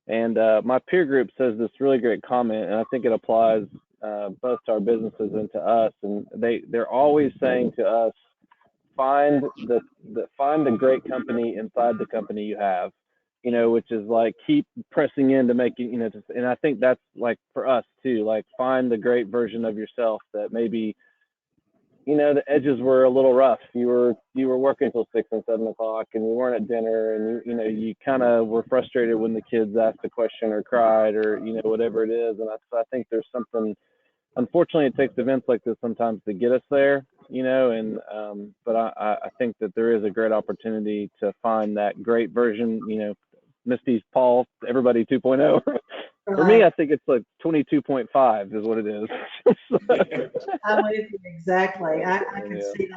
and my peer group says this really great comment, and I think it applies both to our businesses and to us. And they're always saying to us, find the great company inside the company you have, which is like keep pressing in to make it, and I think that's like for us too, like find the great version of yourself that maybe the edges were a little rough. You were working till 6 and 7 o'clock, and you weren't at dinner, and you kind of were frustrated when the kids asked a question or cried, or whatever it is. And I think there's something. Unfortunately, it takes events like this sometimes to get us there, but I think that there is a great opportunity to find that great version. Misty's Paul, everybody 2.0. For me, I think it's like 22.5 is what it is. I'm with you, exactly. I can see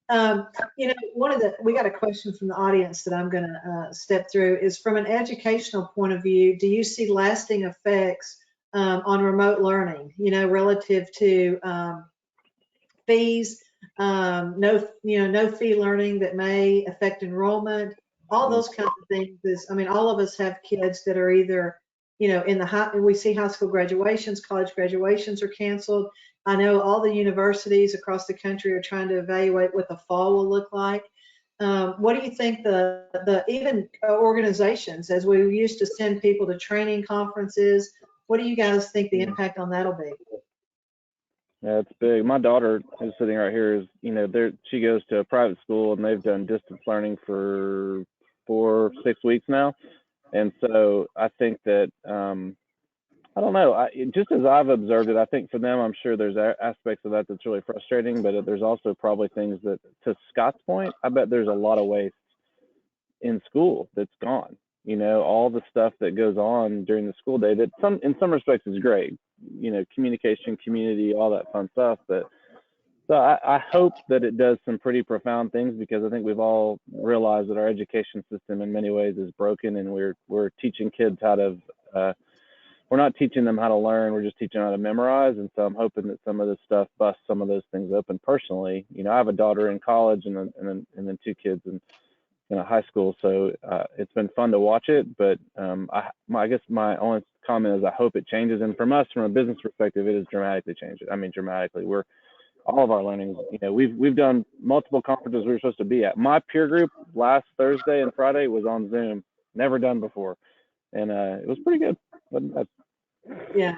that. We got a question from the audience that I'm going to step through. Is from an educational point of view, do you see lasting effects on remote learning? Relative to fees, no fee learning that may affect enrollment, all those kinds of things. All of us have kids that are either we see high school graduations, college graduations are canceled. I know all the universities across the country are trying to evaluate what the fall will look like. What do you think the even organizations, as we used to send people to training conferences, what do you guys think the impact on that'll be? Yeah, it's big. My daughter, who's sitting right here, is she goes to a private school, and they've done distance learning for 4 or 6 weeks now. And so I think that, I don't know, just as I've observed it, I think for them, I'm sure there's aspects of that that's really frustrating, but there's also probably things that, to Scott's point, I bet there's a lot of waste in school that's gone. All the stuff that goes on during the school day that in some respects is great, communication, community, all that fun stuff. But so I hope that it does some pretty profound things, because I think we've all realized that our education system in many ways is broken, and we're teaching kids how to, we're not teaching them how to learn, we're just teaching them how to memorize. And so I'm hoping that some of this stuff busts some of those things open. Personally, I have a daughter in college and then 2 kids in high school, so it's been fun to watch it. But I guess my only comment is I hope it changes. And from us, from a business perspective, it has dramatically changed. Dramatically. All of our learning, we've done multiple conferences we were supposed to be at. My peer group last Thursday and Friday was on Zoom, never done before, and it was pretty good. Yeah,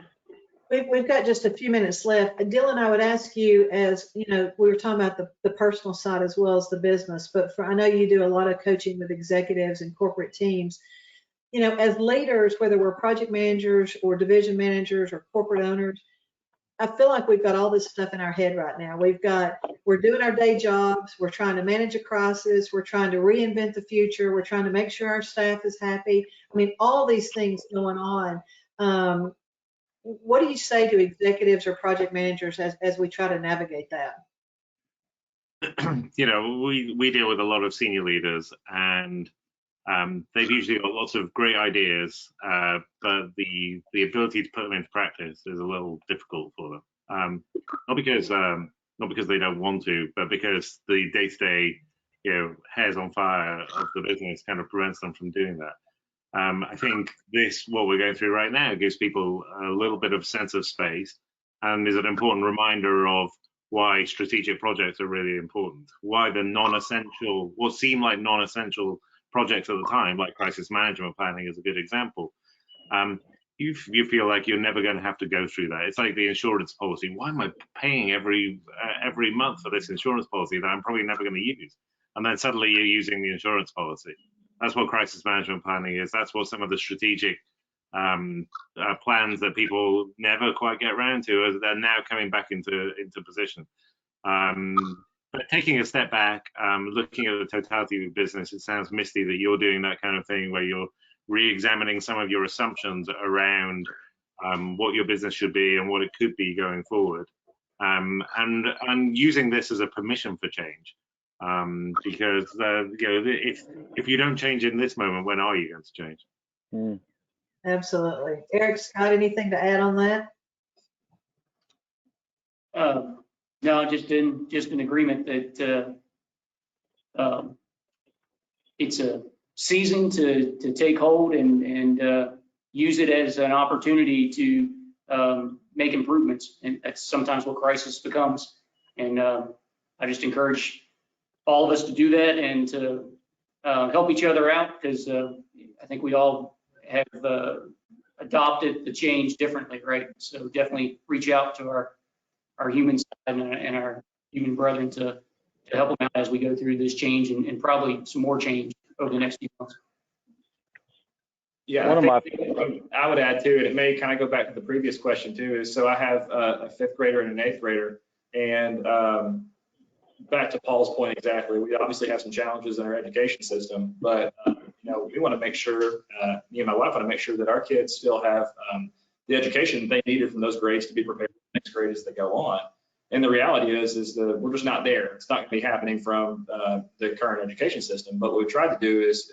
we've got just a few minutes left. Dylan, I would ask you, as we were talking about the personal side as well as the business, but I know you do a lot of coaching with executives and corporate teams. As leaders, whether we're project managers or division managers or corporate owners, I feel like we've got all this stuff in our head right now. We're doing our day jobs. We're trying to manage a crisis. We're trying to reinvent the future. We're trying to make sure our staff is happy. All these things going on. What do you say to executives or project managers as we try to navigate that? We deal with a lot of senior leaders, and they've usually got lots of great ideas, but the ability to put them into practice is a little difficult for them. Not because they don't want to, but because the day-to-day, hairs on fire of the business kind of prevents them from doing that. I think what we're going through right now gives people a little bit of sense of space and is an important reminder of why strategic projects are really important, why the non-essential, what seem like non-essential projects at the time, like crisis management planning is a good example. You feel like you're never going to have to go through that. It's like the insurance policy. Why am I paying every month for this insurance policy that I'm probably never going to use? And then suddenly you're using the insurance policy. That's what crisis management planning is. That's what some of the strategic plans that people never quite get around to are now coming back into position. But taking a step back, looking at the totality of the business, it sounds, Misty, that you're doing that kind of thing where you're re-examining some of your assumptions around what your business should be and what it could be going forward, and using this as a permission for change. Because if you don't change in this moment, when are you going to change? Absolutely. Eric, Scott, anything to add on that? No, just in agreement that it's a season to take hold and use it as an opportunity to make improvements, and that's sometimes what crisis becomes. And I just encourage all of us to do that and to help each other out, because I think we all have adopted the change differently, right? So definitely reach out to our human side and our human brethren to help them out as we go through this change and probably some more change over the next few months. Yeah, I would add too, and it may kind of go back to the previous question too, is so I have a 5th grader and an 8th grader, and back to Paul's point exactly, we obviously have some challenges in our education system, but we want to make sure, me and my wife want to make sure that our kids still have the education they needed from those grades to be prepared for the next grade as they go on. And the reality is that we're just not there. It's not going to be happening from the current education system. But what we've tried to do is,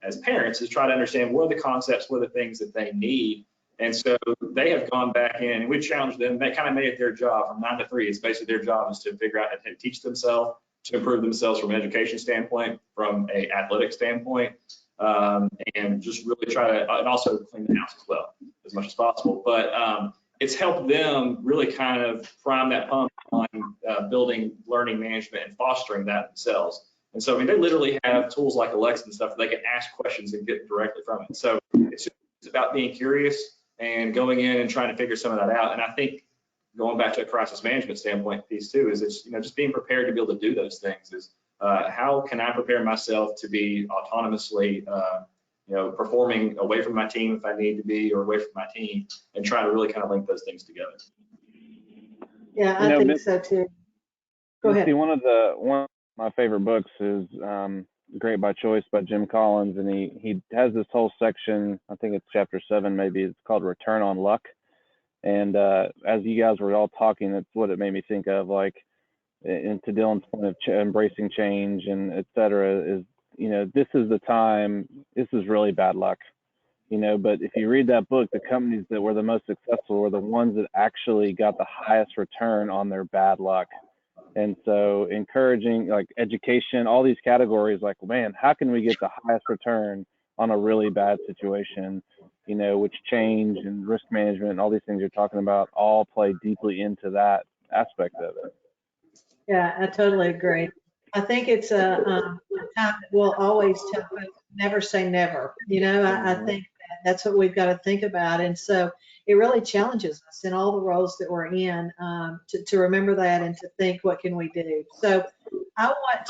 as parents, is try to understand what are the concepts, what are the things that they need. And so they have gone back in and we challenged them. They kind of made it their job from 9 to 3. It's basically their job is to figure out how to teach themselves, to improve themselves from an education standpoint, from an athletic standpoint, and just really try to, and also clean the house as well as much as possible. But it's helped them really kind of prime that pump on building learning management and fostering that themselves. And so, I mean, they literally have tools like Alexa and stuff that they can ask questions and get directly from it. So it's about being curious and going in and trying to figure some of that out. And I think going back to a crisis management standpoint piece too, is it's, just being prepared to be able to do those things is how can I prepare myself to be autonomously, performing away from my team if I need to be, or away from my team, and try to really kind of link those things together. Yeah, I think so too. Go ahead. One of my favorite books is Great by Choice by Jim Collins, and he has this whole section, I think it's chapter 7 maybe, it's called Return on Luck. And as you guys were all talking, that's what it made me think of, like, and to Dylan's point of embracing change and et cetera, is, this is the time, this is really bad luck, but if you read that book, the companies that were the most successful were the ones that actually got the highest return on their bad luck. And so encouraging, like, education, all these categories, like, man, how can we get the highest return on a really bad situation, which change and risk management and all these things you're talking about all play deeply into that aspect of it. Yeah, I totally agree. I think it's a time that we'll always tell folks, never say never. I think that's what we've got to think about. And so it really challenges us in all the roles that we're in to remember that and to think, what can we do? So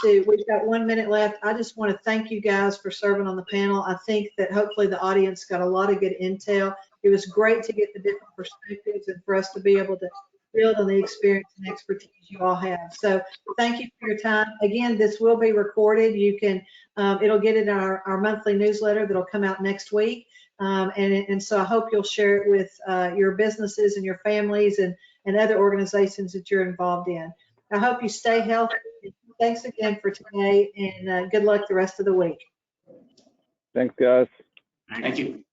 we've got 1 minute left. I just want to thank you guys for serving on the panel. I think that hopefully the audience got a lot of good intel. It was great to get the different perspectives and for us to be able to build on the experience and expertise you all have. So thank you for your time. Again, this will be recorded. You can, it'll get in our monthly newsletter that'll come out next week. And so I hope you'll share it with your businesses and your families and other organizations that you're involved in. I hope you stay healthy. Thanks again for today, and good luck the rest of the week. Thanks, guys. Thank you.